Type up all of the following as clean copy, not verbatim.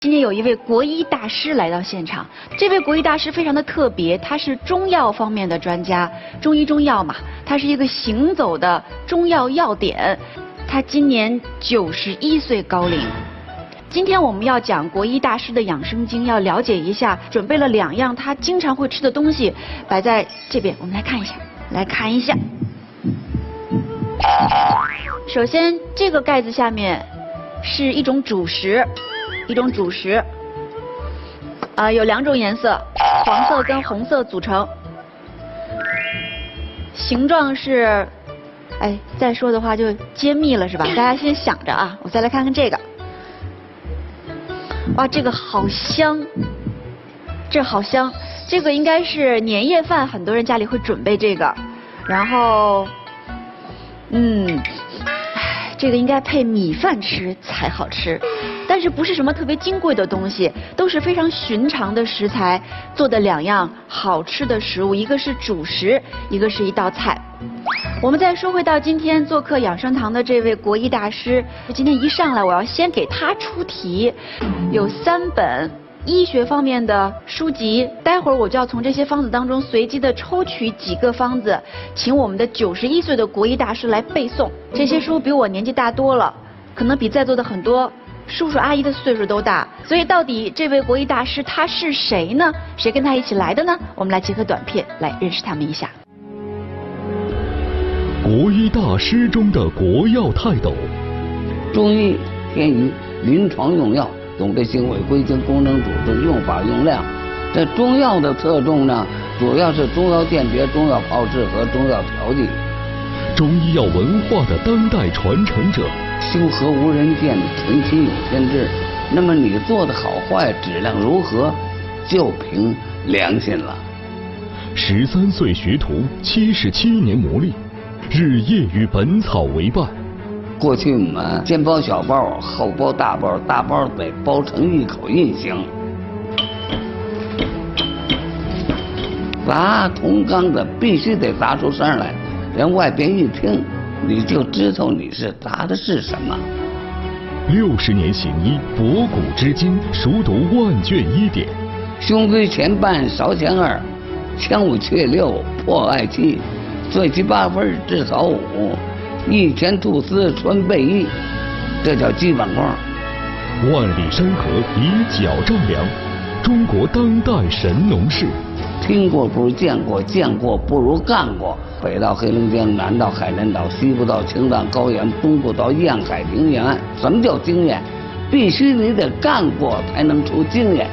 今天有一位国医大师来到现场，这位国医大师非常的特别，他是中药方面的专家，中医中药嘛，他是一个行走的中药药典。他今年91岁高龄。今天我们要讲国医大师的养生经，要了解一下，准备了2样他经常会吃的东西，摆在这边，我们来看一下，来看一下。首先，这个盖子下面是一种主食。有2种颜色，黄色跟红色组成，形状是，再说的话就揭秘了是吧？大家先想着啊，我再来看看这个，哇，这个好香，这好香，这个应该是年夜饭，很多人家里会准备这个，然后，这个应该配米饭吃才好吃，但是不是什么特别金贵的东西，都是非常寻常的食材做的2样好吃的食物，一个是主食，一个是一道菜。我们再说回到今天做客养生堂的这位国医大师，今天一上来我要先给他出题，有3本医学方面的书籍，待会儿我就要从这些方子当中随机的抽取几个方子，请我们的91岁的国医大师来背诵。这些书比我年纪大多了，可能比在座的很多叔叔阿姨的岁数都大，所以到底这位国医大师他是谁呢？谁跟他一起来的呢？我们来结合短片来认识他们一下。国医大师中的国药泰斗，中医偏于临床用药，懂得行为归经、功能组织、用法用量。这中药的侧重呢，主要是中药鉴别、中药炮制和中药调剂。中医药文化的当代传承者，修和无人见，纯心有天知。那么你做的好坏、质量如何，就凭良心了。13岁学徒，77年磨砺，日夜与本草为伴。过去我们先包小包，后包大包，大包得包成一口印形。砸铜缸的必须得砸出声来，人外边一听，你就知道你是砸的是什么。60年行医，博古知今，熟读万卷医典。胸椎前半，梢前2，腔5却6，破爱7，碎其8分，至少5，一拳吐丝，穿背1，这叫基本功。万里山河以脚丈量，中国当代神农氏。听过不如见过，见过不如干过。北到黑龙江，南到海南岛，西部到青藏高原，东部到沿海平原。什么叫经验？必须你得干过才能出经验。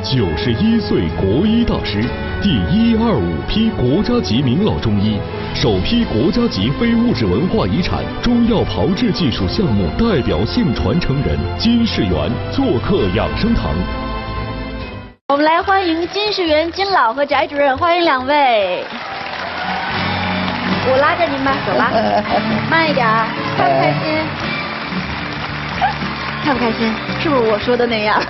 91岁国医大师，第125批国家级名老中医，首批国家级非物质文化遗产中药炮制技术项目代表性传承人金世元做客养生堂。我们来欢迎金世元金老和翟主任，欢迎2位。我拉着您吧，走吧，慢一点，开不开心？开不开心？是不是我说的那样？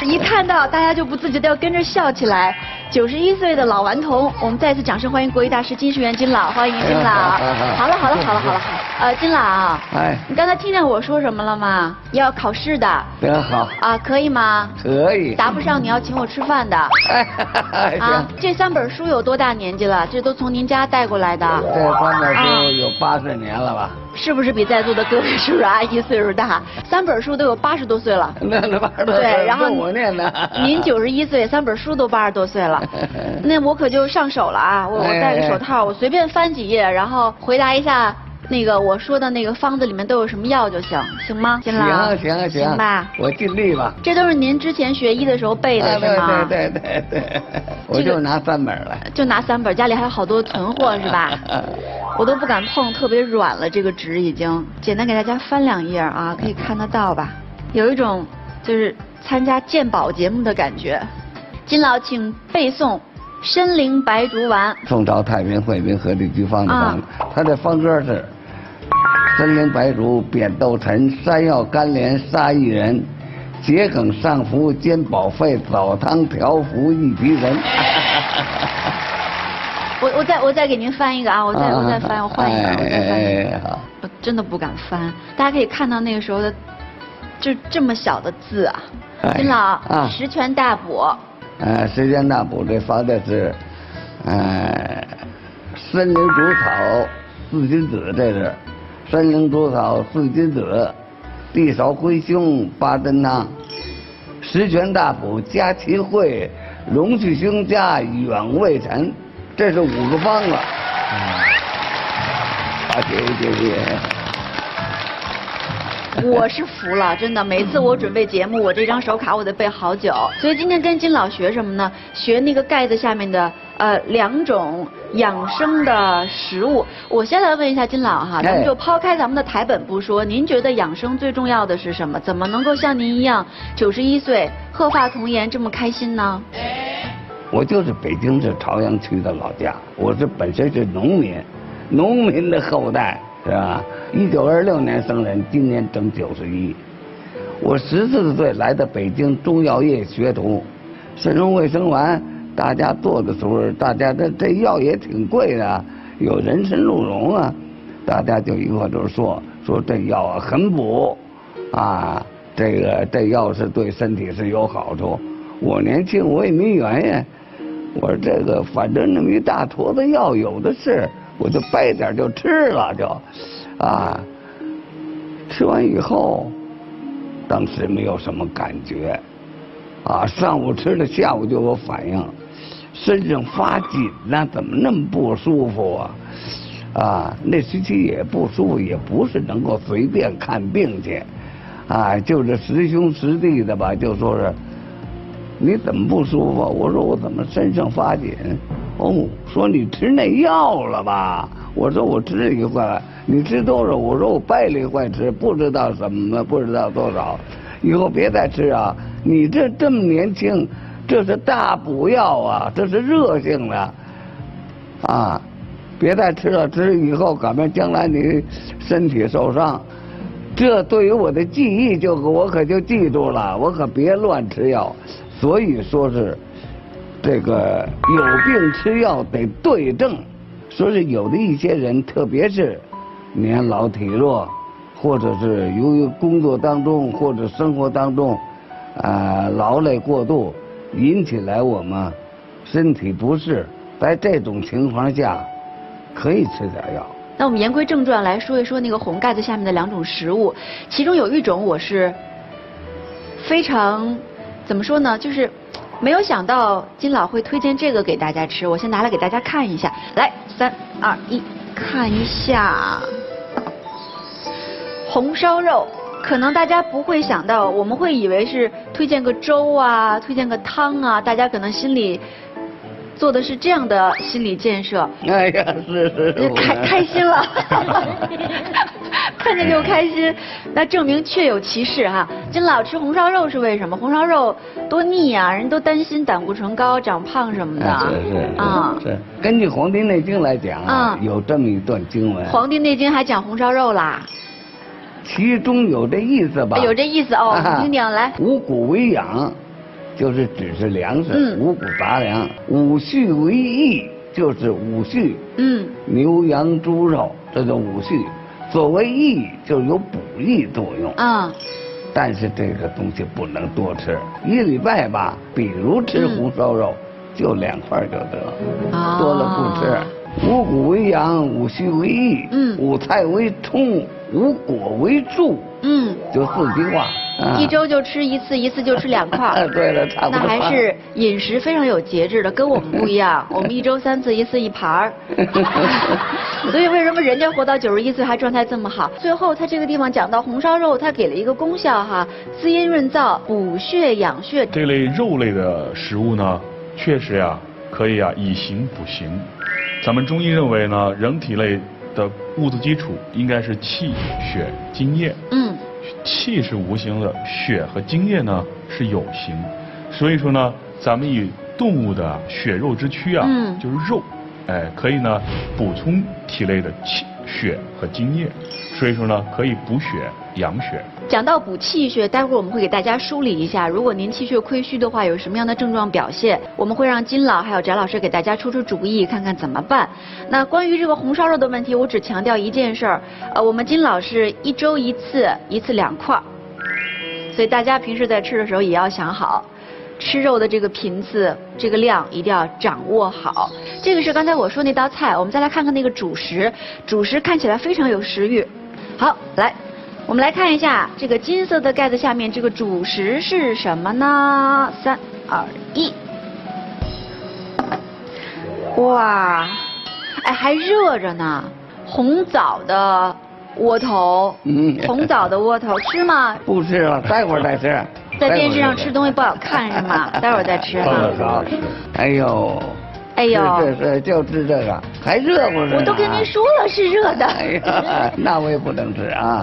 一看到大家就不自觉的要跟着笑起来。91岁的老顽童，我们再次掌声欢迎国医大师金世元金老，欢迎金老。好了，金老，你刚才听见我说什么了吗？要考试的。真好。啊，可以吗？可以。答不上你要请我吃饭的。啊，这3本书有多大年纪了？这都从您家带过来的。这3本书有80年了吧？是不是比在座的各位叔叔阿姨岁数大？3本书都有80多岁了。那80多岁。对，然后我念的。您91岁，3本书都80多岁了。那我可就上手了啊！我戴个手套，我随便翻几页，然后回答一下那个我说的那个方子里面都有什么药就行，行吗？金老？行吧，我尽力吧。这都是您之前学医的时候背的是吗？对，我就拿3本来。就拿3本，家里还有好多存货是吧？我都不敢碰，特别软了，这个纸已经。简单给大家翻2页啊，可以看得到吧？有一种就是参加鉴宝节目的感觉。金老，请背诵参苓白术丸。宋朝太平惠民合理局方的方子，它的方歌是：参苓白术扁豆陈，山药甘连杀一人，桔梗上服兼保肺，枣汤调服一提神。我再给您翻一个啊，我再翻，我换一个，我再翻一个。好。我真的不敢翻，大家可以看到那个时候的就这么小的字啊。金老啊，十全大补。十全大补这发的是，参苓煮草四君子，这是参苓煮草四君子，地少归胸八珍汤，十全大补加其会，荣去胸加远未晨，这是5个方子。谢。我是服了，真的，每次我准备节目，我这张手卡我得背好久。所以今天跟金老学什么呢？学那个盖子下面的2种养生的食物。我先来问一下金老哈，咱们就抛开咱们的台本不说，您觉得养生最重要的是什么？怎么能够像您一样91岁鹤发童颜这么开心呢？我就是北京市朝阳区的老家，我是本身是农民的后代，是吧？1926年生人，今年整91。我14岁来到北京中药业学徒，肾荣卫生丸，大家做的时候，大家这药也挺贵的，有人参鹿茸啊，大家就一块都说这药啊很补，啊，这药是对身体是有好处。我年轻我也没缘呀，我说这个反正那么一大坨子药有的是，我就掰点就吃了就。吃完以后，当时没有什么感觉，上午吃了，下午就有反应，身上发紧呐，怎么那么不舒服啊？那时期也不舒服，也不是能够随便看病去，就是实兄实弟的吧，就说是你怎么不舒服？我说我怎么身上发紧？说你吃那药了吧？我说我吃了一块，你吃多少？我说我掰了一块吃，不知道什么，不知道多少，以后别再吃啊！你这么年轻，这是大补药啊，这是热性的，别再吃了，吃以后赶明将来你身体受伤。这对于我的记忆我可就记住了，我可别乱吃药。所以说是这个有病吃药得对症。说是有的一些人，特别是年老体弱，或者是由于工作当中或者生活当中劳累过度，引起来我们身体不适，在这种情况下可以吃点药。那我们言归正传来说一说那个红盖子下面的2种食物，其中有一种我是非常怎么说呢，就是没有想到金老会推荐这个给大家吃，我先拿来给大家看一下。来，3、2、1，看一下红烧肉。可能大家不会想到，我们会以为是推荐个粥啊，推荐个汤啊，大家可能心里做的是这样的心理建设。哎呀，是开心了，看见就开心。那证明确有其事哈。金老吃红烧肉是为什么？红烧肉多腻啊，人都担心胆固醇高、长胖什么的。是。根据《黄帝内经》来讲有这么一段经文。《黄帝内经》还讲红烧肉啦？其中有这意思吧？有这意思哦，听听来。五谷为养，就是只是粮食，五谷杂粮；五畜为益，就是五畜，牛羊猪肉，这叫五畜。所谓益，就是有补益作用。但是这个东西不能多吃，1礼拜吧，比如吃红烧肉，就2块就得，多了不吃。五谷为养，五畜为益，五菜为充，五果为助，就4句话。1周就吃1次，1次就吃2块。对了，差不多。那还是饮食非常有节制的，跟我们不一样。我们1周3次，1次1盘。所以为什么人家活到91岁还状态这么好？最后他这个地方讲到红烧肉，他给了一个功效哈，滋阴润燥，补血养血。这类肉类的食物呢，确实呀，可以以形补形。咱们中医认为呢，人体内的物质基础应该是气、血、津液。气是无形的，血和津液呢是有形。所以说呢，咱们以动物的血肉之躯就是肉，可以呢补充体内的气、血和津液。所以说呢，可以补血养血。讲到补气血，待会儿我们会给大家梳理一下，如果您气血亏虚的话，有什么样的症状表现，我们会让金老还有翟老师给大家出主意，看看怎么办。那关于这个红烧肉的问题，我只强调一件事儿，我们金老是1周1次，1次2块。所以大家平时在吃的时候也要想好，吃肉的这个频次、这个量一定要掌握好。这个是刚才我说那道菜，我们再来看看那个主食。主食看起来非常有食欲。好，来，我们来看一下这个金色的盖子下面这个主食是什么呢？3、2、1。哇，哎，还热着呢，红枣的窝头，红枣的窝头吃吗？不吃了，待会儿再吃。在电视上吃东西不好看是吗？待会儿再吃哈。哎呦，哎呦，是就吃这个，还热乎着呢。我都跟您说了是热的。哎呀，那我也不能吃啊。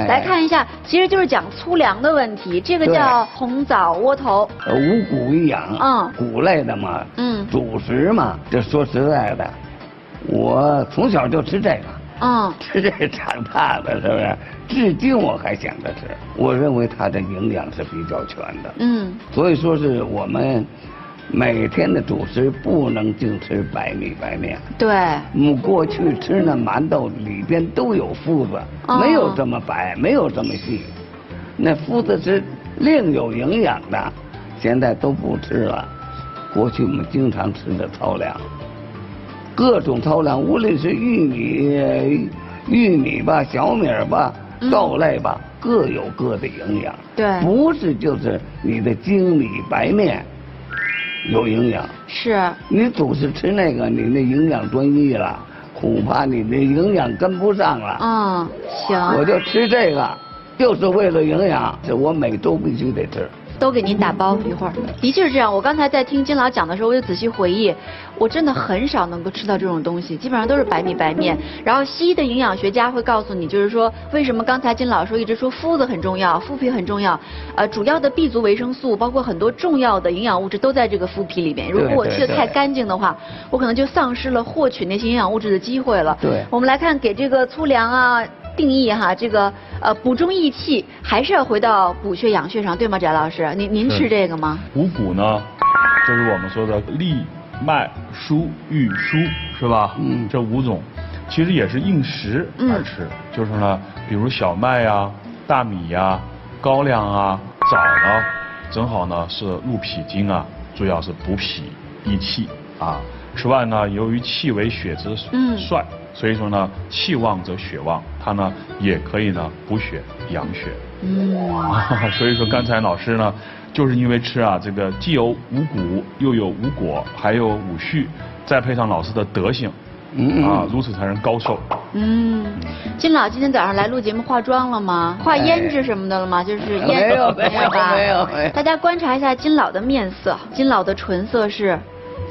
来看一下，其实就是讲粗粮的问题。这个叫红枣窝头，五谷一养，谷类的嘛，主食嘛。这说实在的，我从小就吃这个，吃这个长大的，是不是？至今我还想着吃。我认为它的营养是比较全的，所以说是我们每天的主食不能净吃白米白面。对。过去吃那馒头里边都有麸子，没有这么白，没有这么细。那麸子是另有营养的，现在都不吃了。过去我们经常吃的糙粮，各种糙粮，无论是玉米吧、小米吧、豆类吧，各有各的营养。对。不是就是你的精米白面有营养，是你总是吃那个，你那营养专一了，恐怕你的营养跟不上了。行。我就吃这个，就是为了营养，这我每周必须得吃。都给您打包一会儿。的确是这样，我刚才在听金老讲的时候，我就仔细回忆，我真的很少能够吃到这种东西，基本上都是白米白面。然后西医的营养学家会告诉你，就是说为什么刚才金老说一直说麸子很重要，麸皮很重要，主要的 B 族维生素，包括很多重要的营养物质都在这个麸皮里面。如果我吃的太干净的话，我可能就丧失了获取那些营养物质的机会了。对。我们来看给这个粗粮啊定义哈，这个补中益气，还是要回到补血养血上，对吗？翟老师，您吃这个吗？五谷呢，就是我们说的藜、麦、菽、玉、菽，是吧？这5种，其实也是应时而吃，就是呢，比如小麦呀、大米呀、高粱啊、枣呢，正好呢是入脾经啊，主要是补脾益气啊。此外呢，由于气为血之帅，所以说呢，气旺则血旺，它呢也可以呢补血养血。所以说刚才老师呢，就是因为吃啊这个既有五谷又有五果，还有五畜，再配上老师的德行，如此才能高寿。金老今天早上来录节目化妆了吗？化胭脂什么的了吗？就是胭脂没有。大家观察一下金老的面色，金老的唇色是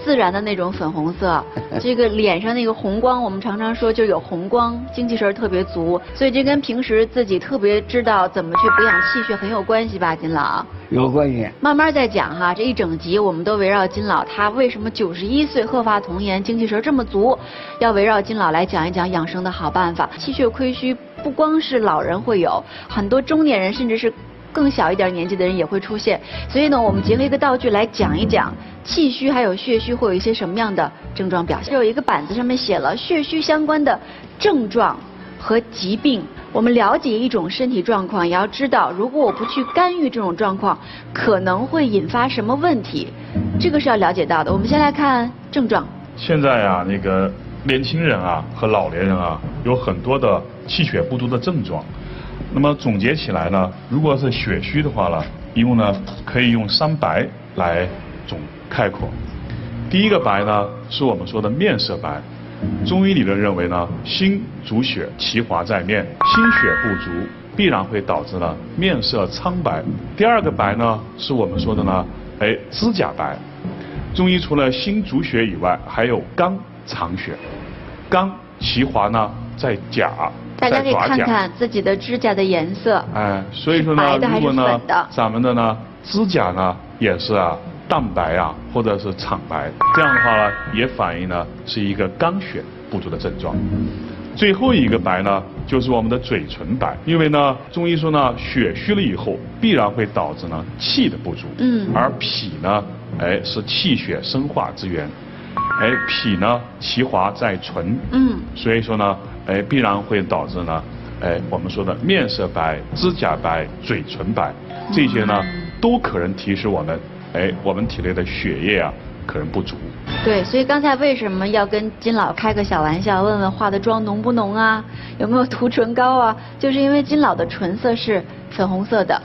自然的那种粉红色，这个脸上那个红光，我们常常说就有红光，精气神特别足，所以这跟平时自己特别知道怎么去补养气血很有关系吧，金老？有关系。慢慢再讲哈，这一整集我们都围绕金老，他为什么91岁鹤发童颜，精气神这么足，要围绕金老来讲一讲养生的好办法。气血亏虚不光是老人会有，很多中年人甚至是更小一点年纪的人也会出现，所以呢，我们结合一个道具来讲一讲气虚还有血虚会有一些什么样的症状表现。有一个板子上面写了血虚相关的症状和疾病。我们了解一种身体状况，也要知道如果我不去干预这种状况，可能会引发什么问题，这个是要了解到的。我们先来看症状。现在啊，那个年轻人啊和老年人啊，有很多的气血不足的症状。那么总结起来呢，如果是血虚的话呢，一共呢可以用3白来总概括。第一个白呢是我们说的面色白，中医理论认为呢，心主血，其华在面，心血不足必然会导致呢面色苍白。第二个白呢是我们说的呢，指甲白。中医除了心主血以外，还有肝藏血，肝其华呢在甲。大家可以看看自己的指甲的颜色，所以说呢，如果呢，咱们的呢指甲呢也是啊淡白啊，或者是苍白，这样的话呢，也反映呢是一个肝血不足的症状。最后一个白呢，就是我们的嘴唇白，因为呢，中医说呢，血虚了以后，必然会导致呢气的不足，而脾呢，是气血生化之源，脾呢其华在唇，所以说呢，必然会导致呢，我们说的面色白、指甲白、嘴唇白，这些呢都可能提示我们，我们体内的血液啊可能不足。对，所以刚才为什么要跟金老开个小玩笑，问问化的妆浓不浓啊，有没有涂唇膏啊？就是因为金老的唇色是粉红色的，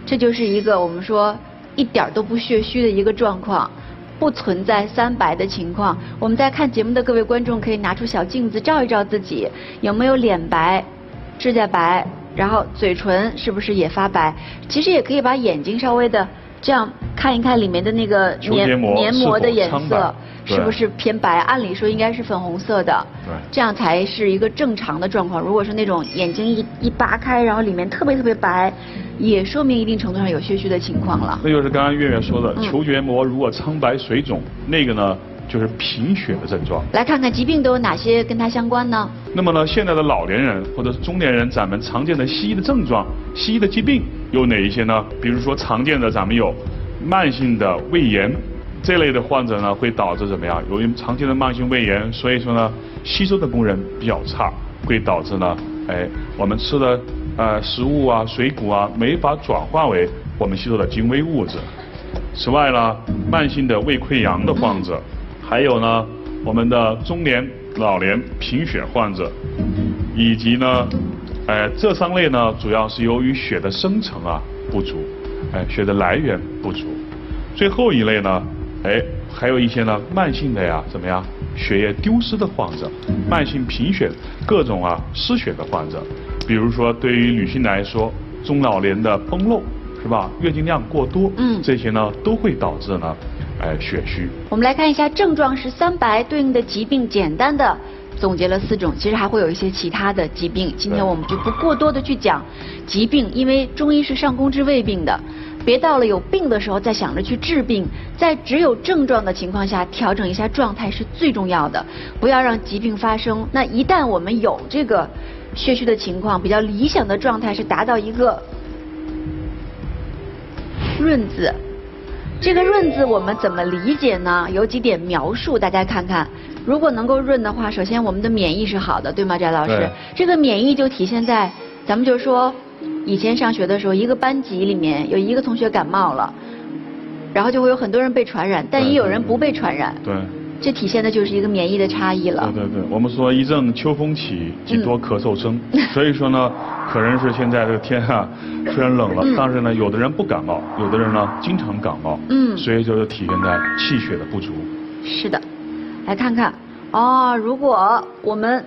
这就是一个我们说一点都不血虚的一个状况，不存在三白的情况。我们在看节目的各位观众可以拿出小镜子照一照自己，有没有脸白、指甲白，然后嘴唇是不是也发白？其实也可以把眼睛稍微的这样看一看里面的那个黏膜的颜色是不是偏白，按理说应该是粉红色的，这样才是一个正常的状况。如果是那种眼睛一扒开，然后里面特别白，也说明一定程度上有血虚的情况了。那就是刚刚月月说的，球结膜如果苍白水肿，那个呢就是贫血的症状。来看看疾病都有哪些跟它相关呢？那么呢，现在的老年人或者是中年人，咱们常见的西医的症状、西医的疾病有哪一些呢？比如说常见的咱们有慢性的胃炎，这类的患者呢会导致怎么样？由于常见的慢性胃炎，所以说呢吸收的功能比较差，会导致呢，我们吃的食物啊、水果啊没法转化为我们吸收的精微物质。此外呢，慢性的胃溃疡的患者，还有呢我们的中年、老年贫血患者，以及呢，这三类呢主要是由于血的生成啊不足，血的来源不足。最后一类呢，还有一些呢慢性的呀怎么样血液丢失的患者，慢性贫血各种失血的患者，比如说对于女性来说，中老年的崩漏是吧，月经量过多，这些呢都会导致呢血虚。我们来看一下症状是三白对应的疾病，简单的总结了4种，其实还会有一些其他的疾病，今天我们就不过多的去讲疾病，因为中医是上攻治未病的，别到了有病的时候再想着去治病，在只有症状的情况下调整一下状态是最重要的，不要让疾病发生。那一旦我们有这个血虚的情况，比较理想的状态是达到一个润字。这个润字我们怎么理解呢？有几点描述，大家看看。如果能够润的话，首先我们的免疫是好的，对吗，翟老师？这个免疫就体现在，咱们就说，以前上学的时候，一个班级里面有一个同学感冒了，然后就会有很多人被传染，但也有人不被传染。对。这体现的就是一个免疫的差异了。对，我们说一阵秋风起，几多咳嗽声。所以说呢，可能是现在这个天虽然冷了，但是呢，有的人不感冒，有的人呢经常感冒。所以就体现在气血的不足。是的，来看看如果我们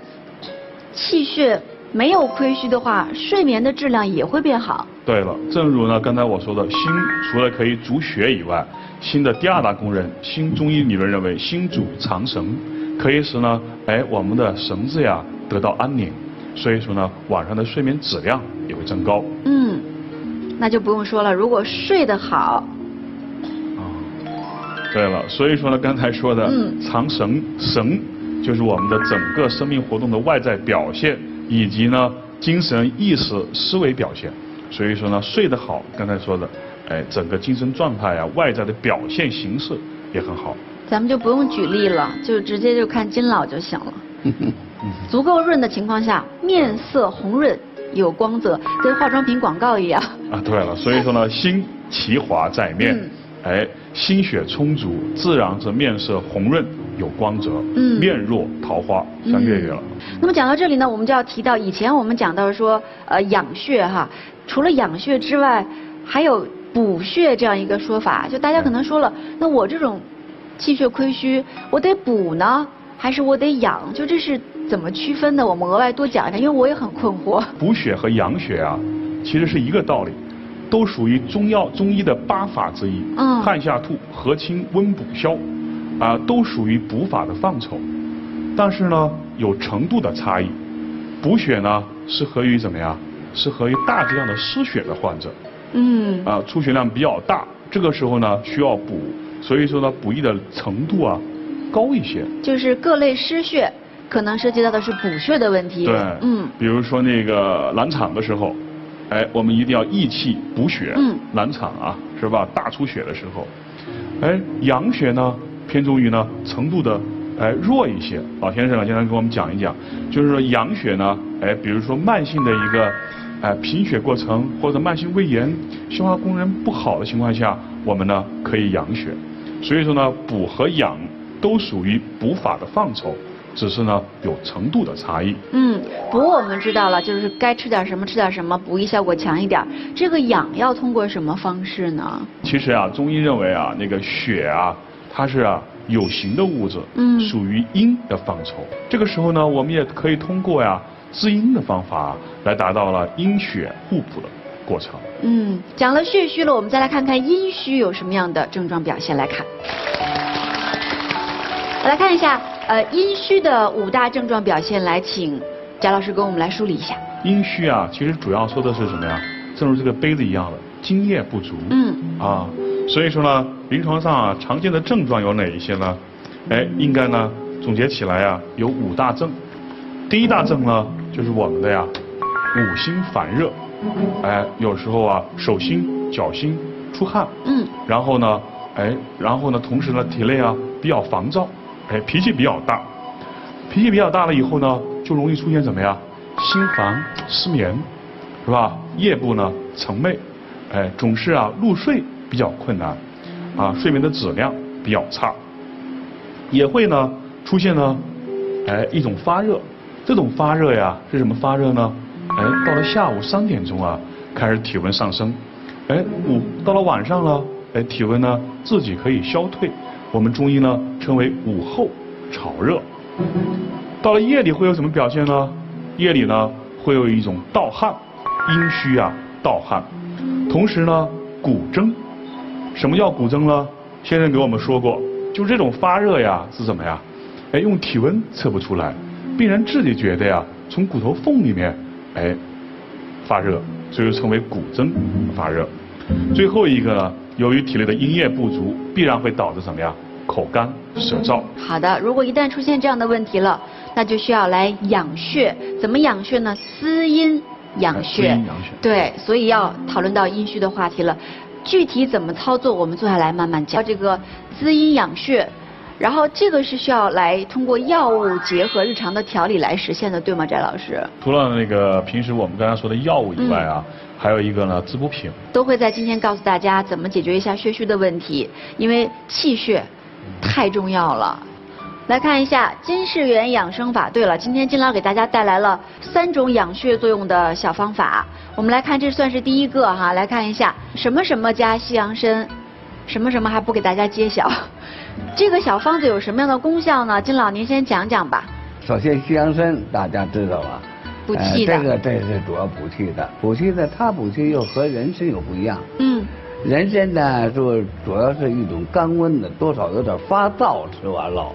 气血没有亏虚的话，睡眠的质量也会变好。对了，正如呢刚才我说的，心除了可以主血以外，心的第2大功能，中医理论认为心主藏神，可以使呢我们的神志呀得到安宁，所以说呢晚上的睡眠质量也会增高。那就不用说了，如果睡得好。对了，所以说呢刚才说的藏神，神就是我们的整个生命活动的外在表现，以及呢精神意识思维表现。所以说呢睡得好，刚才说的整个精神状态外在的表现形式也很好。咱们就不用举例了，就直接就看金老就行了。足够润的情况下，面色红润有光泽，跟化妆品广告一样。对了，所以说呢心其华在面，心血充足，自然是面色红润有光泽，面若桃花，像月月了。那么讲到这里呢，我们就要提到以前我们讲到说养血除了养血之外，还有补血这样一个说法。就大家可能说了，那我这种气血亏虚，我得补呢，还是我得养？就这是怎么区分的？我们额外多讲一下，因为我也很困惑。补血和养血其实是一个道理，都属于中医的8法之一。汗下吐、和清、温补消，都属于补法的范畴。但是呢，有程度的差异。补血呢，适合于怎么样？适合于大剂量的失血的患者。出血量比较大，这个时候呢需要补，所以说呢补益的程度高一些。就是各类失血可能涉及到的是补血的问题。对，比如说那个难产的时候，我们一定要益气补血。难产是吧？大出血的时候，养血呢偏重于呢程度的弱一些。老先生经常跟我们讲一讲，就是说养血呢比如说慢性的一个贫血过程或者慢性胃炎、消化功能不好的情况下，我们呢可以养血。所以说呢，补和养都属于补法的范畴，只是呢有程度的差异。补我们知道了，就是该吃点什么吃点什么，补益效果强一点。这个养要通过什么方式呢？其实啊，中医认为啊，那个血啊，它是有形的物质，属于阴的范畴。这个时候呢，我们也可以通过滋阴的方法来达到了阴血互补的过程。讲了血虚了，我们再来看看阴虚有什么样的症状表现。来看，我来看一下阴虚的5大症状表现，来请贾老师跟我们来梳理一下。阴虚啊，其实主要说的是什么呀？正如这个杯子一样的，津液不足。所以说呢，临床上常见的症状有哪一些呢？应该呢总结起来有5大症。第一大症呢就是我们的五心烦热，有时候手心、脚心出汗，然后呢同时呢体内比较烦躁，脾气比较大，脾气比较大了以后呢，就容易出现什么呀？心烦、失眠，是吧？夜部呢沉寐，总是入睡比较困难，睡眠的质量比较差，也会呢出现呢一种发热。这种发热是什么发热呢？到了下午3点钟开始体温上升，到了晚上呢，体温呢自己可以消退，我们中医呢称为午后潮热。到了夜里会有什么表现呢？夜里呢会有一种盗汗，阴虚盗汗，同时呢骨蒸。什么叫骨蒸呢？先生给我们说过，就这种发热是什么呀？用体温测不出来，病人自己觉得从骨头缝里面发热，所以称为骨蒸发热。最后一个呢，由于体内的阴液不足，必然会导致什么呀？口干舌燥。好的，如果一旦出现这样的问题了，那就需要来养血。怎么养血呢？滋阴养血。对，所以要讨论到阴虚的话题了。具体怎么操作，我们坐下来慢慢讲。这个滋阴养血，然后这个是需要来通过药物结合日常的调理来实现的，对吗，翟老师？除了那个平时我们刚才说的药物以外还有一个呢滋补品，都会在今天告诉大家怎么解决一下血虚的问题，因为气血太重要了。来看一下金世元养生法。对了，今天金老给大家带来了3种养血作用的小方法。我们来看，这算是第一个来看一下什么什么加西洋参，什么什么还不给大家揭晓。这个小方子有什么样的功效呢？金老您先讲讲吧。首先西洋参大家知道了，补气的。这是主要补气的，它补气又和人参又不一样。人参呢主要是一种甘温的，多少有点发燥，吃完了。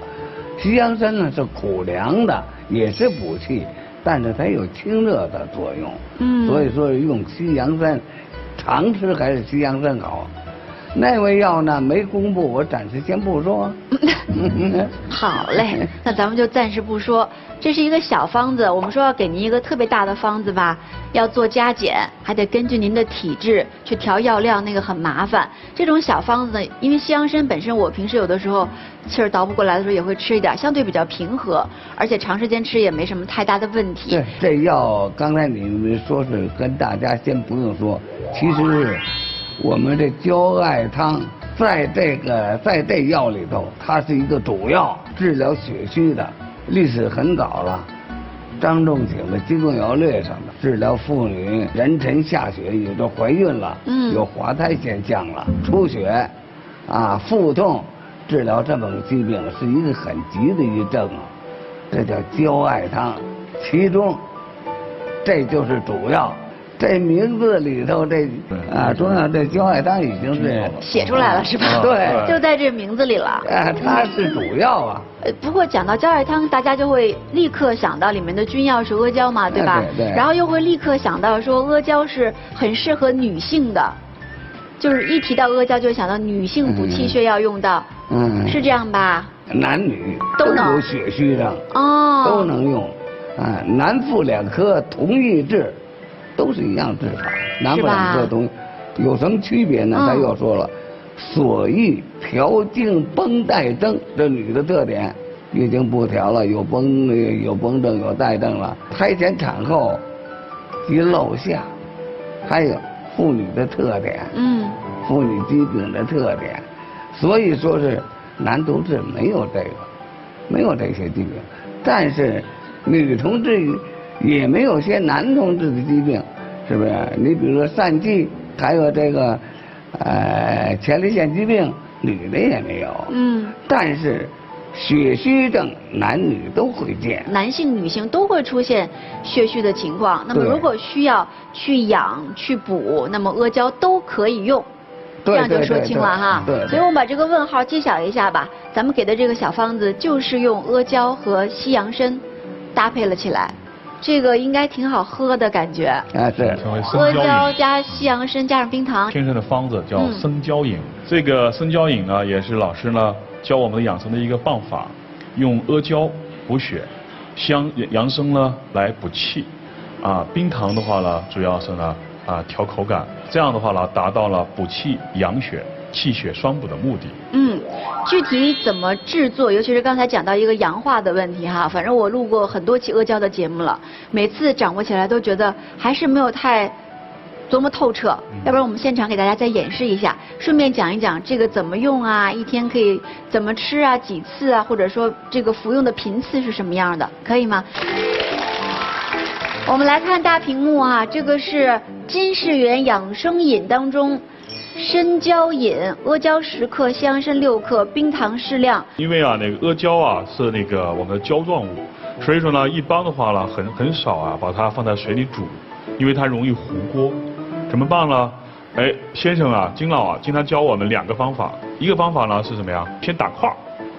西洋参呢是苦凉的，也是补气，但是它有清热的作用。所以说用西洋参，常吃还是西洋参好。那味药呢没公布，我暂时先不说。好嘞，那咱们就暂时不说。这是一个小方子，我们说要给您一个特别大的方子吧，要做加减，还得根据您的体质去调药量，那个很麻烦。这种小方子呢，因为西洋参本身我平时有的时候气儿倒不过来的时候也会吃一点，相对比较平和，而且长时间吃也没什么太大的问题。对，这药刚才你们说是跟大家先不用说，其实是我们这焦艾汤在这药里头，它是一个主要治疗血虚的。历史很早了，张仲景的《金匮要略》上的治疗妇女妊娠下血，也就怀孕了，有滑胎现象了，出血，腹痛，治疗这么个疾病是一个很急的一症这叫焦艾汤，其中这就是主要。这名字里头中药这焦艾汤已经是写出来了是吧？对，就在这名字里了。它是主要不过讲到焦艾汤，大家就会立刻想到里面的君药是阿胶嘛，对吧？对。然后又会立刻想到说阿胶是很适合女性的，就是一提到阿胶就想到女性补气血要用到，是这样吧？男女都有血虚症都能用，男妇两颗同一治。都是一样治法，南北两个东西有什么区别呢？他又说了，所欲调经绷带征，这女的特点，月经不调了，有崩症，有带症了，胎前产后及漏下，还有妇女的特点，妇女疾病的特点，所以说是男同志没有这些疾病，但是女同志也没有些男同志的疾病，是不是？你比如说疝气，还有这个前列腺疾病，女的也没有。但是血虚症男女都会见，男性、女性都会出现血虚的情况。那么如果需要去养、去补，那么阿胶都可以用。这样就说清了哈。对。所以我们把这个问号揭晓一下吧。咱们给的这个小方子就是用阿胶和西洋参搭配了起来，这个应该挺好喝的感觉。是。阿胶加西洋参加上冰糖。天生的方子叫生胶饮。这个生胶饮呢，也是老师呢教我们的养生的一个办法，用阿胶补血，西洋参呢来补气，冰糖的话呢，主要是呢调口感，这样的话呢，达到了补气养血、气血双补的目的。具体怎么制作，尤其是刚才讲到一个氧化的问题哈，反正我录过很多期阿胶的节目了，每次掌握起来都觉得还是没有太琢磨透彻，要不然我们现场给大家再演示一下，顺便讲一讲这个怎么用啊，一天可以怎么吃啊，几次啊，或者说这个服用的频次是什么样的，可以吗？我们来看大屏幕啊，这个是金世元养生饮当中参胶饮，阿胶10克，西洋参6克，冰糖适量。因为那个阿胶是那个我们的胶状物，所以说呢，一般的话呢，很少把它放在水里煮，因为它容易糊锅。怎么办呢？先生金老经常教我们2个方法，一个方法呢是什么呀？先打块，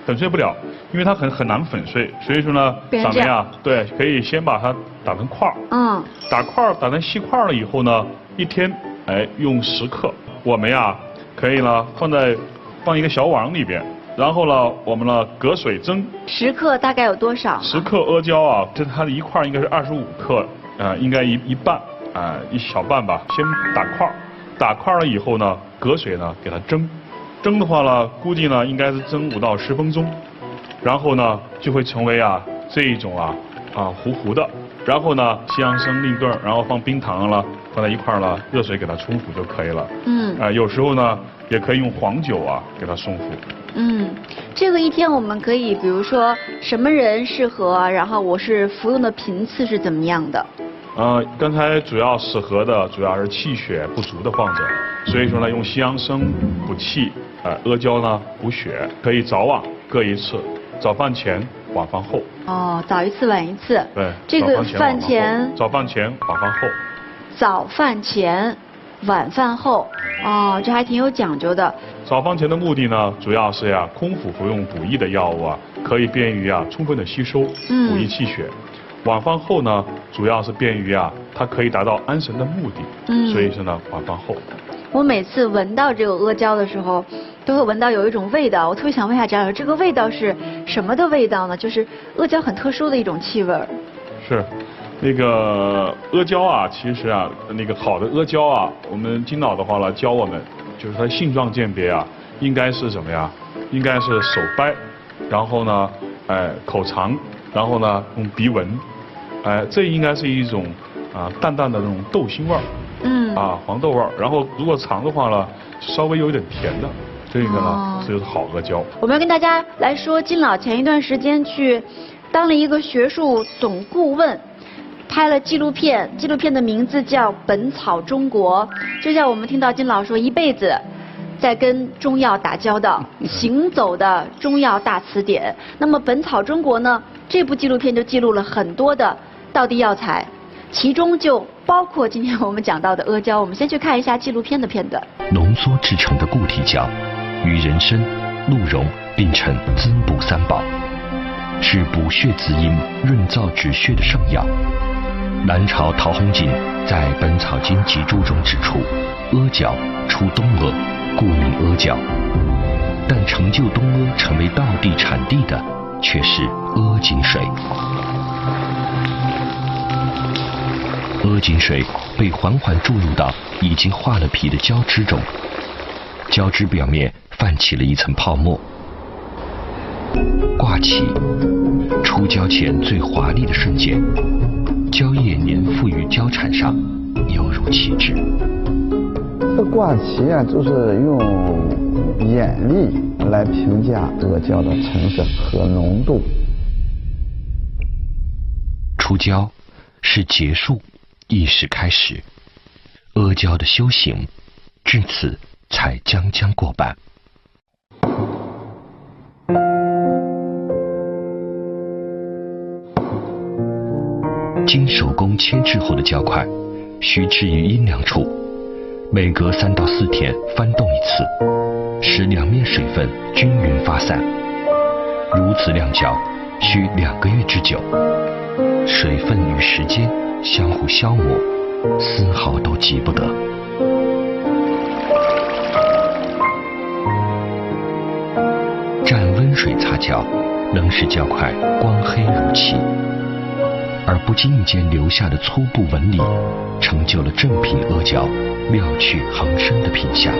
粉碎不了，因为它很难粉碎，所以说呢，咱们对，可以先把它打成块。打块打成细块了以后呢，一天用10克，我们可以呢放一个小碗里边，然后呢我们呢隔水蒸。10克大概有多少？10克阿胶这它的一块应该是25克，应该一半。一小半吧，先打块，打块了以后呢，隔水呢给它蒸，蒸的话呢，估计呢应该是蒸5到10分钟，然后呢就会成为这一种糊糊的，然后呢西洋参另炖，然后放冰糖了，放在一块了，热水给它冲服就可以了。有时候呢也可以用黄酒给它送服。这个一天我们可以比如说什么人适合，然后我是服用的频次是怎么样的？刚才主要适合的主要是气血不足的患者，所以说呢，用西洋参补气，阿胶呢补血，可以早晚各一次，早饭前，晚饭后。早一次晚一次。对。这个饭前。早饭前，晚饭后。早饭前，晚饭后。这还挺有讲究的。早饭前的目的呢，主要是空腹服用补益的药物可以便于充分的吸收，补益气血。晚饭后呢，主要是便于它可以达到安神的目的，所以是呢晚饭后。我每次闻到这个阿胶的时候，都会闻到有一种味道，我特别想问一下张老师，这个味道是什么的味道呢？就是阿胶很特殊的一种气味。是，那个阿胶其实那个好的阿胶我们金老的话呢教我们，就是它性状鉴别应该是什么呀？应该是手掰，然后呢，口尝，然后呢用鼻闻。这应该是一种淡淡的那种豆腥味儿，黄豆味儿。然后如果尝的话呢，稍微有一点甜的，这个呢就是好阿胶。我们要跟大家来说，金老前一段时间去当了一个学术总顾问，拍了纪录片，纪录片的名字叫《本草中国》。就像我们听到金老说，一辈子在跟中药打交道，行走的中药大词典。那么《本草中国》呢，这部纪录片就记录了很多的道地药材，其中就包括今天我们讲到的阿胶。我们先去看一下纪录片的片段。浓缩制成的固体胶，与人参、鹿茸并称滋补三宝，是补血滋阴、润燥止血的圣药。南朝陶弘景在《本草经集注》中指出，阿胶出东阿，故名阿胶。但成就东阿成为道地产地的，却是阿井水。阿井水被缓缓注入到已经化了皮的胶汁中，胶汁表面泛起了一层泡沫，挂挂起，出胶前最华丽的瞬间，胶液粘附于胶铲上，犹如气质。这挂旗啊，就是用眼力来评价阿胶的成色和浓度。出胶是结束，亦是开始。阿胶的修行至此才将将过半。经手工牵制后的胶块，需置于阴凉处，每隔3到4天翻动一次，使两面水分均匀发散。如此晾胶需2个月之久，水分与时间相互消磨，丝毫都急不得。蘸温水擦胶，能使胶块光黑如漆，而不经意间留下的粗布纹理，成就了正品阿胶妙趣横生的品相。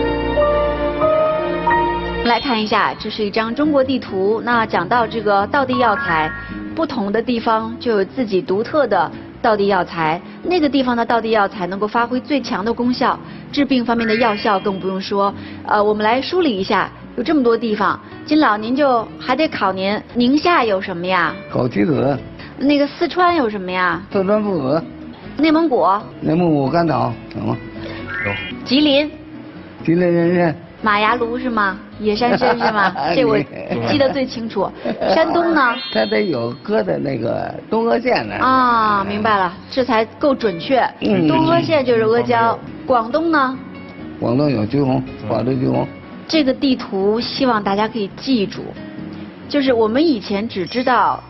来看一下，这是一张中国地图。那讲到这个道地药材，不同的地方就有自己独特的道地药材。那个地方的道地药材能够发挥最强的功效，治病方面的药效更不用说。我们来梳理一下，有这么多地方。金老，您就还得考您，宁夏有什么呀？枸杞子。那个四川有什么呀？四川父子。内蒙古。内蒙古甘草有吗？有。吉林。吉林人参。马牙炉是吗？野山参是吗？这我记得最清楚。山东呢？它得有搁在那个东阿县呢。啊，明白了，这才够准确。东阿县就是阿胶。广东呢？广东有橘红，广州橘红。这个地图希望大家可以记住，就是我们以前只知道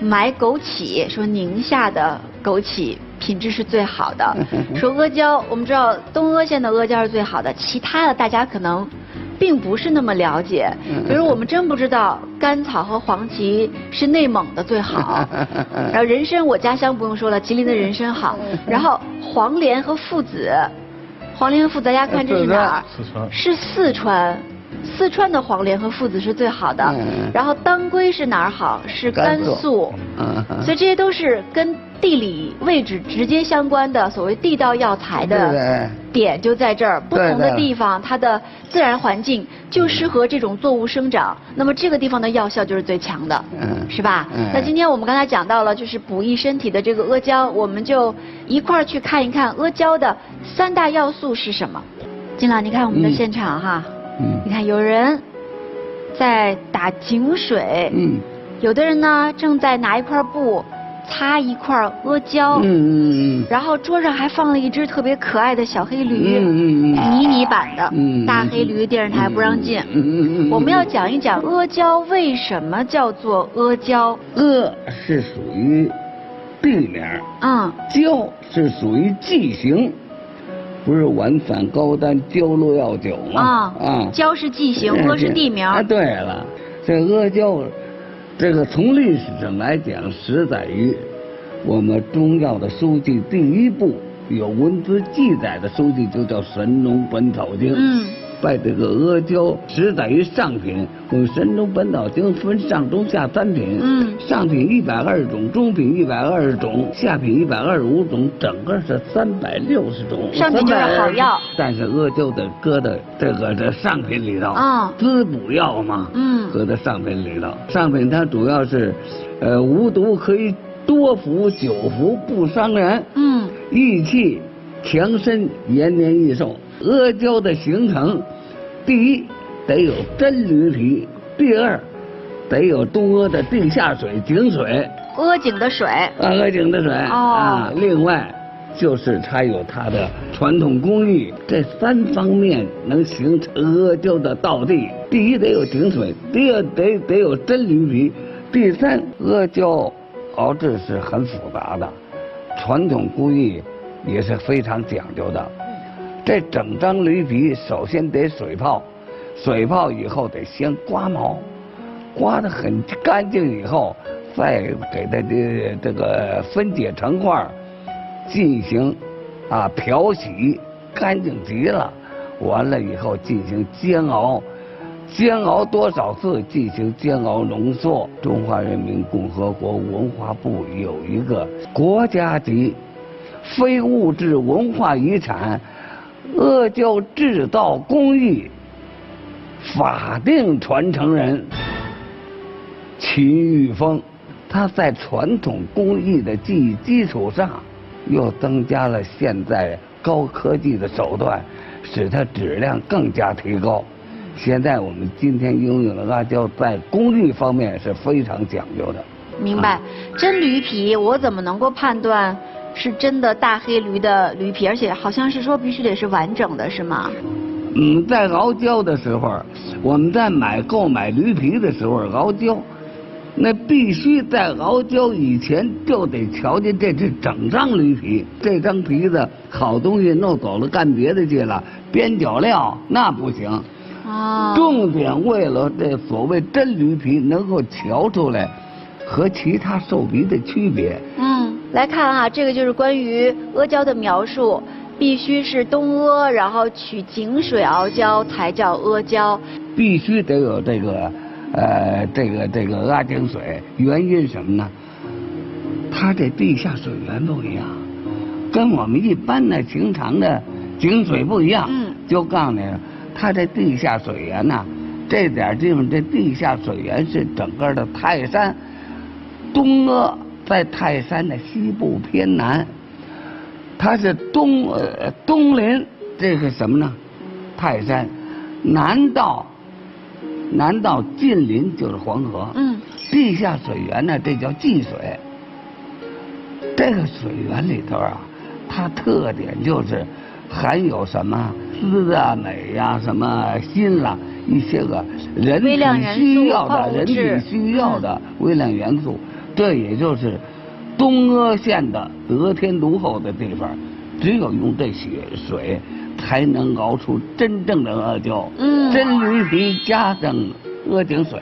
买枸杞，说宁夏的枸杞品质是最好的，说阿胶，我们知道东阿县的阿胶是最好的，其他的大家可能并不是那么了解。比如我们真不知道甘草和黄芪是内蒙的最好，然后人参我家乡不用说了，吉林的人参好，然后黄连和附子，黄连和附子大家看这是哪儿？四川。是四川。四川的黄连和附子是最好的，然后当归是哪儿好？是甘肃，所以这些都是跟地理位置直接相关的所谓地道药材的点就在这儿。不同的地方它的自然环境就适合这种作物生长，那么这个地方的药效就是最强的，是吧？那今天我们刚才讲到了就是补益身体的这个阿胶，我们就一块儿去看一看阿胶的3大要素是什么。金老，你看我们的现场哈。你看有人在打井水，有的人呢正在拿一块布擦一块阿胶，然后桌上还放了一只特别可爱的小黑驴，迷你版的，大黑驴电视台不让进。我们要讲一讲阿胶为什么叫做阿胶。阿是属于地名，胶是属于剂型。不是丸散高丹胶络药酒吗？胶是剂型，阿是地名。对了，这阿胶，这个从历史上来讲，始载于我们中药的书籍第1部有文字记载的书籍，就叫《神农本草经》。把这个阿胶始载于上品，我们《神农本草经》分上中下3品，上品120种，中品120种，下品125种，整个是360种。上品就是好药，但是阿胶的搁在这上品里头，滋补药嘛，搁在上品里头。上品它主要是，无毒，可以多服久服，不伤人，益气强身，延年益寿。阿胶的形成，第一得有真驴皮，第二得有东阿的地下水井水，阿井的水，阿井的水另外就是它有它的传统工艺，这3方面能形成阿胶的道地。第一得有井水，第二得有真驴皮，第三阿胶熬制是很复杂的，传统工艺也是非常讲究的。这整张驴皮首先得水泡，水泡以后得先刮毛，刮得很干净以后，再给它这个分解成块，进行漂洗，干净极了。完了以后进行煎熬，煎熬多少次进行煎熬浓缩。中华人民共和国文化部有一个国家级非物质文化遗产阿胶制造工艺法定传承人秦玉峰，他在传统工艺的技艺基础上，又增加了现在高科技的手段，使它质量更加提高。现在我们今天拥有的阿胶在工艺方面是非常讲究的。明白。真驴皮我怎么能够判断是真的大黑驴的驴皮？而且好像是说必须得是完整的，是吗？在熬胶的时候，我们在购买驴皮的时候，熬胶，那必须在熬胶以前就得瞧见这是整张驴皮，这张皮子好东西弄走了干别的去了，边角料那不行。重点为了这所谓真驴皮能够瞧出来和其他兽皮的区别。来看啊，这个就是关于阿胶的描述，必须是冬阿，然后取井水熬胶才叫阿胶，必须得有这个阿井水。原因什么呢？它这地下水源不一样，跟我们一般的平常的井水不一样。就告诉你，它这地下水源呐，这点地方这地下水源是整个的泰山，东阿在泰山的西部偏南，它是东临这个什么呢？泰山，南到近邻就是黄河。地下水源呢，这叫济水。这个水源里头啊，它特点就是含有什么锶啊、镁呀、什么锌啦，一些个人体需要的微量元素。这也就是东阿县的得天独厚的地方，只有用这些水才能熬出真正的阿胶。真驴皮加上阿井水。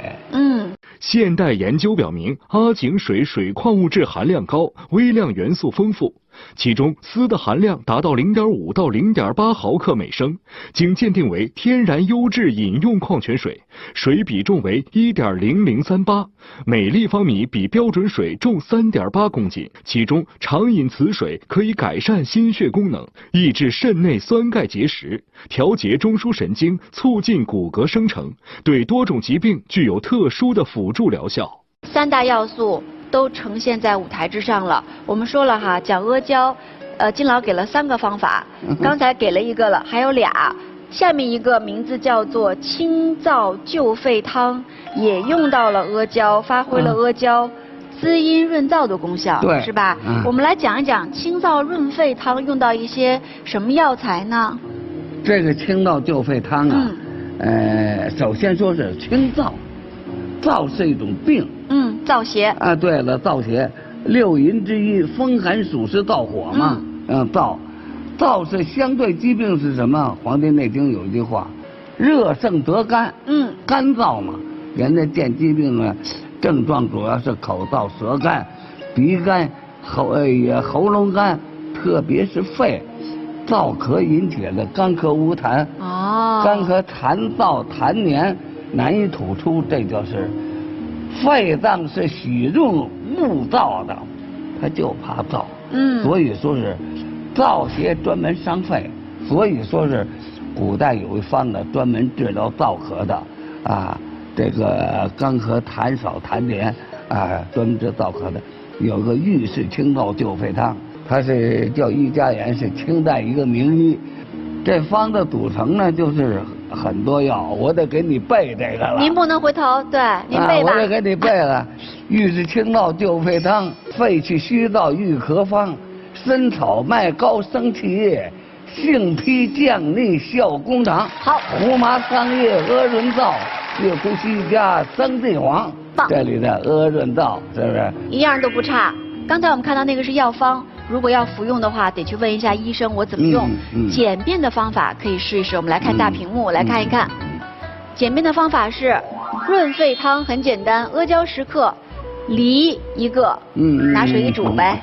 现代研究表明，阿井水水矿物质含量高，微量元素丰富，其中锶的含量达到 0.5 到 0.8毫克每升，经鉴定为天然优质饮用矿泉水，水比重为 1.0038， 每立方米比标准水重 3.8公斤。其中常饮此水可以改善心血功能，抑制肾内酸钙结石，调节中枢神经，促进骨骼生成，对多种疾病具有特殊的辅助疗效。3大要素都呈现在舞台之上了。我们说了哈，讲阿胶，金老给了3个方法，刚才给了1个了，还有2。下面一个名字叫做清燥救肺汤，也用到了阿胶，发挥了阿胶滋阴润燥的功效，对，是吧？我们来讲一讲清燥润肺汤用到一些什么药材呢？这个清燥救肺汤啊，首先说是清燥，燥是一种病。燥邪啊，对了，燥邪6淫之一，风寒暑湿燥火嘛。燥是相对疾病是什么？《黄帝内经》有一句话，热盛则干。干燥嘛，人家见疾病呢，症状主要是口燥、舌干、鼻干、喉咙干，特别是肺。燥咳引起的干咳无痰。干咳痰燥痰黏难以吐出，这就是肺脏是喜入木燥的，它就怕燥。所以说是燥邪专门伤肺，所以说是古代有一方子专门治疗燥咳的啊，这个干咳痰少痰黏啊，专门治燥咳的，有个御式清燥救肺汤，它是叫益家园，是清代一个名医。这方子组成呢，就是很多药，我得给你背这个了。您不能回头，对，您背吧。我得给你背了。御式清燥救肺汤，肺气虚燥愈咳方，参草麦高生气液，杏皮降逆效功长。好，胡麻桑叶阿润燥，月胡须加生地黄。棒，这里的阿润燥是不是一样都不差？刚才我们看到那个是药方，如果要服用的话，得去问一下医生我怎么用。简便的方法可以试一试。我们来看大屏幕，来看一看。简便的方法是润肺汤，很简单，阿胶10克，梨1个，拿水一煮呗。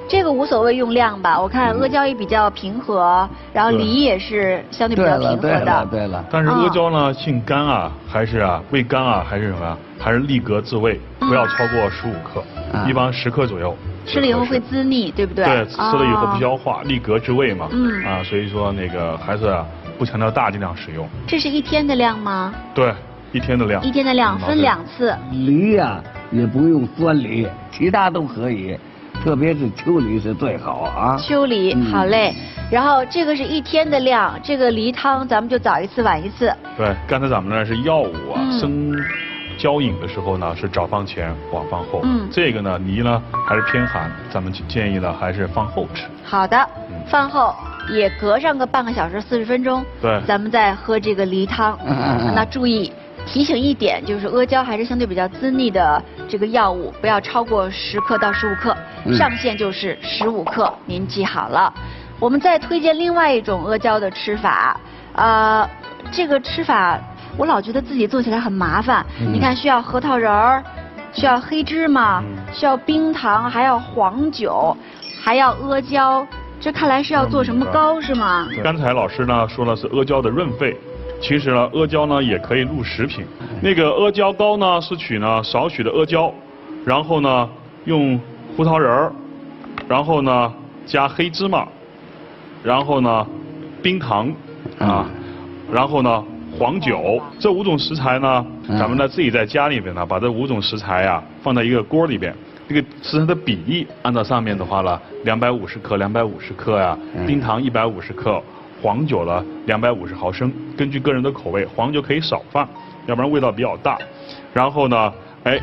这个无所谓用量吧，我看阿胶也比较平和，然后梨也是相对比较平和的。对了。但是阿胶呢，性甘啊，还是味甘啊，还是什么呀？还是立格自慰，不要超过15克，一般10克左右。吃了以后会滋腻，对不对？对，吃了以后不消化，立格之味嘛。所以说那个还是不强调大剂量使用。这是1天的量吗？对，1天的量。1天的量分2次。梨呀，也不用酸梨，其他都可以，特别是秋梨是最好啊。秋梨，好嘞。然后这个是1天的量，这个梨汤咱们就早1次晚1次。对，刚才咱们那是药物啊，生胶饮的时候呢是早放前晚放后。这个呢梨呢还是偏寒，咱们建议呢还是放后吃。好的，饭后也隔上个半个小时40分钟，对，咱们再喝这个梨汤。那注意提醒一点，就是阿胶还是相对比较滋腻的这个药物，不要超过10克到15克，上限就是15克，您记好了。我们再推荐另外一种阿胶的吃法，这个吃法我老觉得自己做起来很麻烦。你看，需要核桃仁儿，需要黑芝麻，需要冰糖，还要黄酒，还要阿胶。这看来是要做什么糕是吗？刚才老师呢说的是阿胶的润肺，其实呢阿胶呢也可以入食品。那个阿胶糕呢是取呢少许的阿胶，然后呢用胡桃仁儿，然后呢加黑芝麻，然后呢冰糖然后呢黄酒，这5种食材呢，咱们呢自己在家里边呢，把这5种食材呀放在一个锅里边，这个食材的比例按照上面的话呢，250克250克呀，冰糖150克，黄酒呢250毫升，根据个人的口味，黄酒可以少放，要不然味道比较大。然后呢，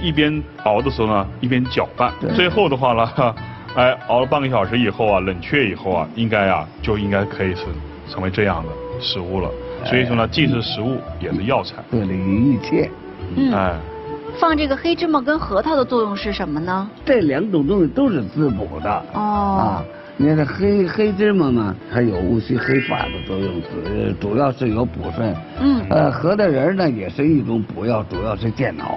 一边熬的时候呢，一边搅拌，最后的话呢，熬了半个小时以后啊，冷却以后啊，应该可以成为这样的食物了。所以说呢，既是食物也是药材，对了一切。放这个黑芝麻跟核桃的作用是什么呢？这2种东西都是滋补的。你看这黑芝麻嘛，它有乌须黑发的作用，主要是有补肾。核桃仁呢也是一种补药，主要是健脑。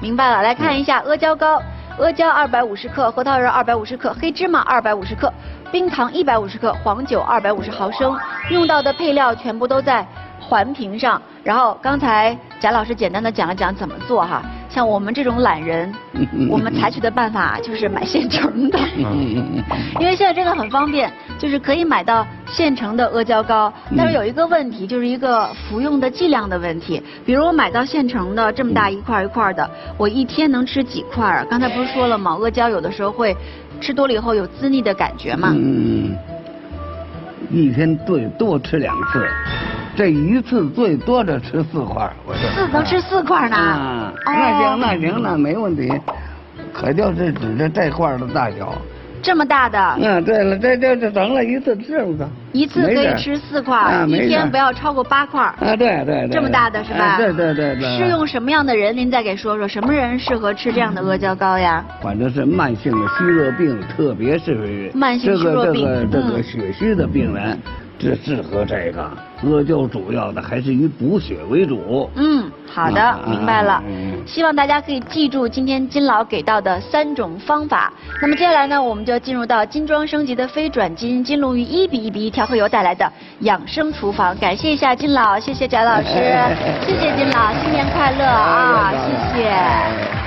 明白了。来看一下阿胶糕，阿胶250克，核桃仁250克，黑芝麻250克，冰糖150克，黄酒250毫升。用到的配料全部都在环屏上。然后刚才贾老师简单的讲了讲怎么做哈，像我们这种懒人，我们采取的办法就是买现成的，因为现在真的很方便，就是可以买到现成的阿胶糕。但是有一个问题，就是一个服用的剂量的问题。比如我买到现成的这么大一块一块的，我1天能吃几块啊？刚才不是说了吗？阿胶有的时候会吃多了以后有滋腻的感觉嘛。1天最多吃2次。这1次最多的吃4块，能吃4块呢？那行，那没问题。可就是指着这块的大小。这么大的？对了，这等了1次吃吧。1次可以吃4块，1天不要超过8块。对。这么大的是吧？对。适用什么样的人？您再给说说，什么人适合吃这样的阿胶糕呀？反正是慢性的虚热病，特别是慢性虚热病这个血虚的病人。这适合这个阿胶，主要的还是以补血为主。好的，明白了。希望大家可以记住今天金老给到的3种方法。那么接下来呢，我们就要进入到金装升级的非转基因金龙鱼1比1比1调和油带来的养生厨房。感谢一下金老，谢谢翟老师，谢谢金老，新年快乐啊！谢谢。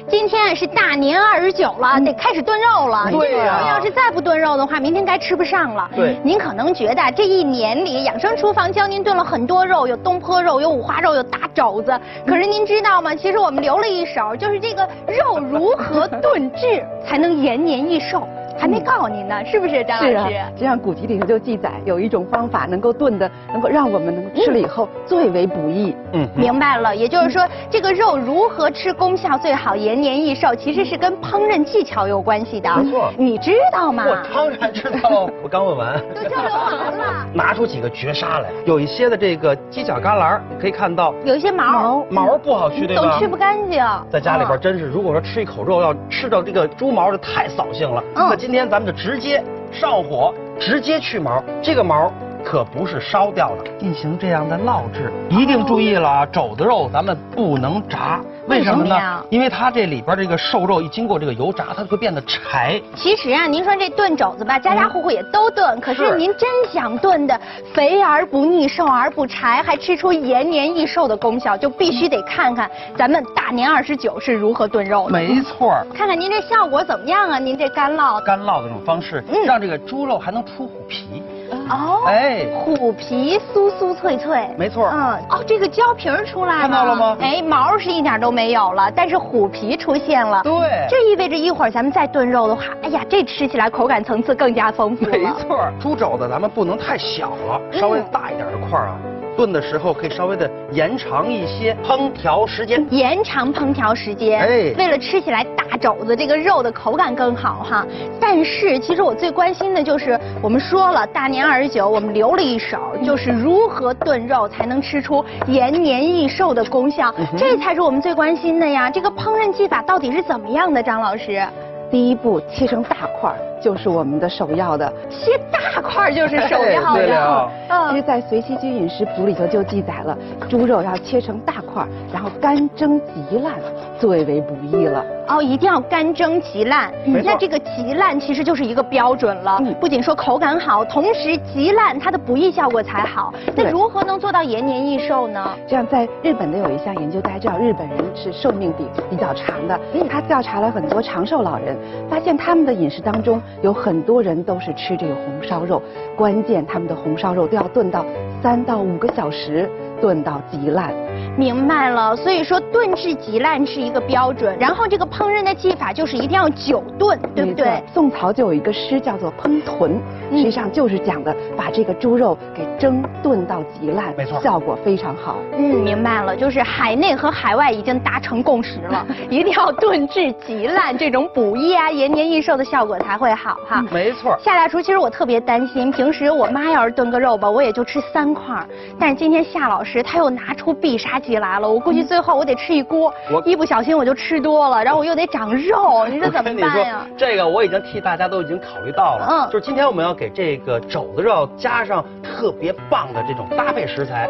今天是大年29了，得开始炖肉了。对呀，要是再不炖肉的话，明天该吃不上了。对，您可能觉得这1年里，养生厨房教您炖了很多肉，有东坡肉，有五花肉，有大肘子。可是您知道吗？其实我们留了一手，就是这个肉如何炖制才能延年益寿。还没告诉您呢，是不是张老师？是啊，这样古籍里头就记载有一种方法能够炖的，能够让我们能够吃了以后最为补益。明白了。也就是说，这个肉如何吃功效最好、延年益寿，其实是跟烹饪技巧有关系的。没错，你知道吗？我当然知道，我刚问完。都交流完了。拿出几个绝杀来，有一些的这个犄角旮旯，可以看到有一些毛不好去，对吧？都吃不干净。在家里边真是，如果说吃一口肉要吃到这个猪毛，就太扫兴了。那今天咱们就直接上火，直接去毛。这个毛可不是烧掉的，进行这样的烙制。一定注意了，肘子肉咱们不能炸。为什么呢？呀？因为它这里边这个瘦肉一经过这个油炸，它就会变得柴。其实啊，您说这炖肘子吧，家家户户也都炖，可是您真想炖的肥而不腻、瘦而不柴，还吃出延年益寿的功效，就必须得看看咱们大年29是如何炖肉的。没错。看看您这效果怎么样啊？您这干烙干烙的这种方式，让这个猪肉还能出虎皮。哦，哎，虎皮酥酥脆脆，没错。哦，这个胶皮出来了，看到了吗？哎，毛是一点都没有了，但是虎皮出现了。对，这意味着一会儿咱们再炖肉的话，哎呀，这吃起来口感层次更加丰富了。没错，猪肘子咱们不能太小了，稍微大一点的块啊。炖的时候可以稍微的延长一些烹调时间，延长烹调时间，哎，为了吃起来大肘子这个肉的口感更好哈。但是其实我最关心的就是我们说了大年29我们留了一手，就是如何炖肉才能吃出延年益寿的功效，这才是我们最关心的呀。这个烹饪技法到底是怎么样的，张老师？第一步切成大块就是我们的首要的，切大块就是首要的。其实，在《随溪居饮食谱》里头就记载了，猪肉要切成大块，然后干蒸极烂，最为不易了。哦，一定要干蒸极烂。那这个极烂其实就是一个标准了，不仅说口感好，同时极烂它的不易效果才好。那如何能做到延年益寿呢？这样，在日本的有一项研究，大家知道日本人是寿命比较长的，他调查了很多长寿老人，发现他们的饮食当中有很多人都是吃这个红烧肉，关键他们的红烧肉都要炖到3到5个小时，炖到极烂。明白了，所以说炖至极烂是一个标准，然后这个烹饪的技法就是一定要久炖，对不对？宋朝就有一个诗叫做烹豚，实际上就是讲的把这个猪肉给蒸炖到极烂，没错，效果非常好。明白了，就是海内和海外已经达成共识了，一定要炖至极烂，这种补益啊、延年益寿的效果才会好哈。没错。夏大厨，其实我特别担心，平时我妈要是炖个肉吧，我也就吃3块，但是今天夏老师他又拿出必杀技来了，我估计最后我得吃一锅，一不小心我就吃多了，然后我又得长肉，你说怎么办呀？这个我已经替大家都已经考虑到了，就是今天我们要给这个肘子肉加上特别棒的这种搭配食材，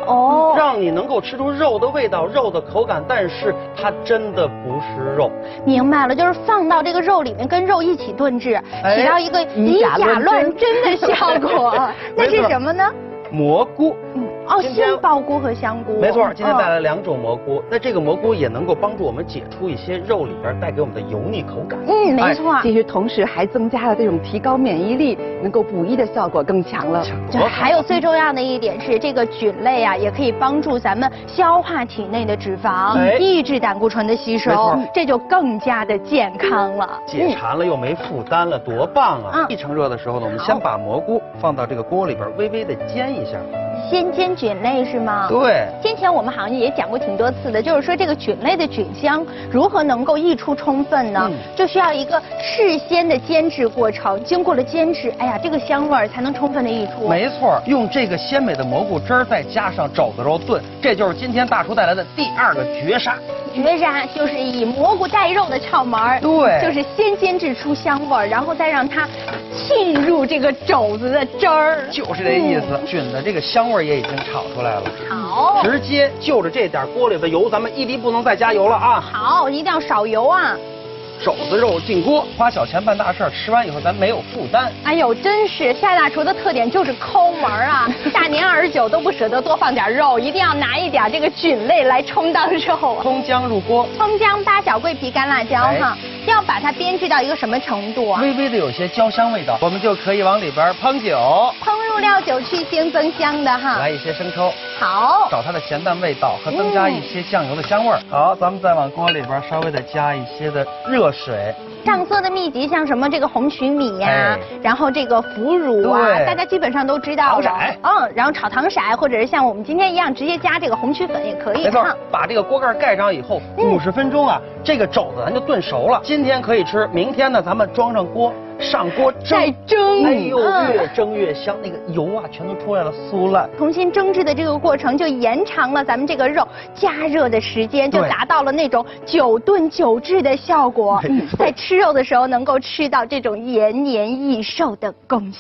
让你能够吃出肉的味道、肉的口感，但是它真的不是肉。明白了，就是放到这个肉里面跟肉一起炖制，起到一个以假乱真的效果。那是什么呢？蘑菇。杏鲍菇和香菇。没错，今天带来2种蘑菇。那这个蘑菇也能够帮助我们解出一些肉里边带给我们的油腻口感。没错。其实同时还增加了这种提高免疫力、能够补益的效果更强了。还有最重要的一点是，这个菌类啊，也可以帮助咱们消化体内的脂肪，抑制胆固醇的吸收，这就更加的健康了。解馋了又没负担了，多棒啊！一乘热的时候呢，我们先把蘑菇放到这个锅里边，微微的煎一下。先煎菌类是吗？对。先前我们好像也讲过挺多次的，就是说这个菌类的菌香如何能够溢出充分呢？就需要一个事先的煎制过程，经过了煎制，哎呀，这个香味儿才能充分的溢出。没错，用这个鲜美的蘑菇汁儿再加上肘子肉炖，这就是今天大厨带来的第2个绝杀。绝杀就是以蘑菇带肉的窍门，对，就是先煎制出香味儿，然后再让它浸入这个肘子的汁儿，就是这意思。菌的这个香味也已经炒出来了，好，直接就着这点锅里的油，咱们一滴不能再加油了啊！好，一定要少油啊。肘子肉进锅，花小钱办大事儿，吃完以后咱没有负担。哎呦，真是夏大厨的特点就是抠门啊！大年29都不舍得多放点肉，一定要拿一点这个菌类来充当肉。葱姜入锅，葱姜、八角、桂皮、干辣椒哈，要把它煸制到一个什么程度啊？微微的有些焦香味道，我们就可以往里边烹酒。烹入料酒去腥增香的哈。来一些生抽，好，找它的咸淡味道和增加一些酱油的香味儿。好，咱们再往锅里边稍微的加一些的热水。上色的秘籍像什么这个红曲米呀，然后这个腐乳啊，大家基本上都知道了。然后炒糖色，或者是像我们今天一样直接加这个红曲粉也可以。没错，把这个锅盖盖上以后，50分钟啊，这个肘子咱就炖熟了。今天可以吃，明天呢咱们装上锅。上锅再蒸，哎呦，越蒸越香，那个油啊全都出来了，酥烂。重新蒸制的这个过程就延长了咱们这个肉加热的时间，就达到了那种久炖久制的效果，在吃肉的时候能够吃到这种延年益寿的功效。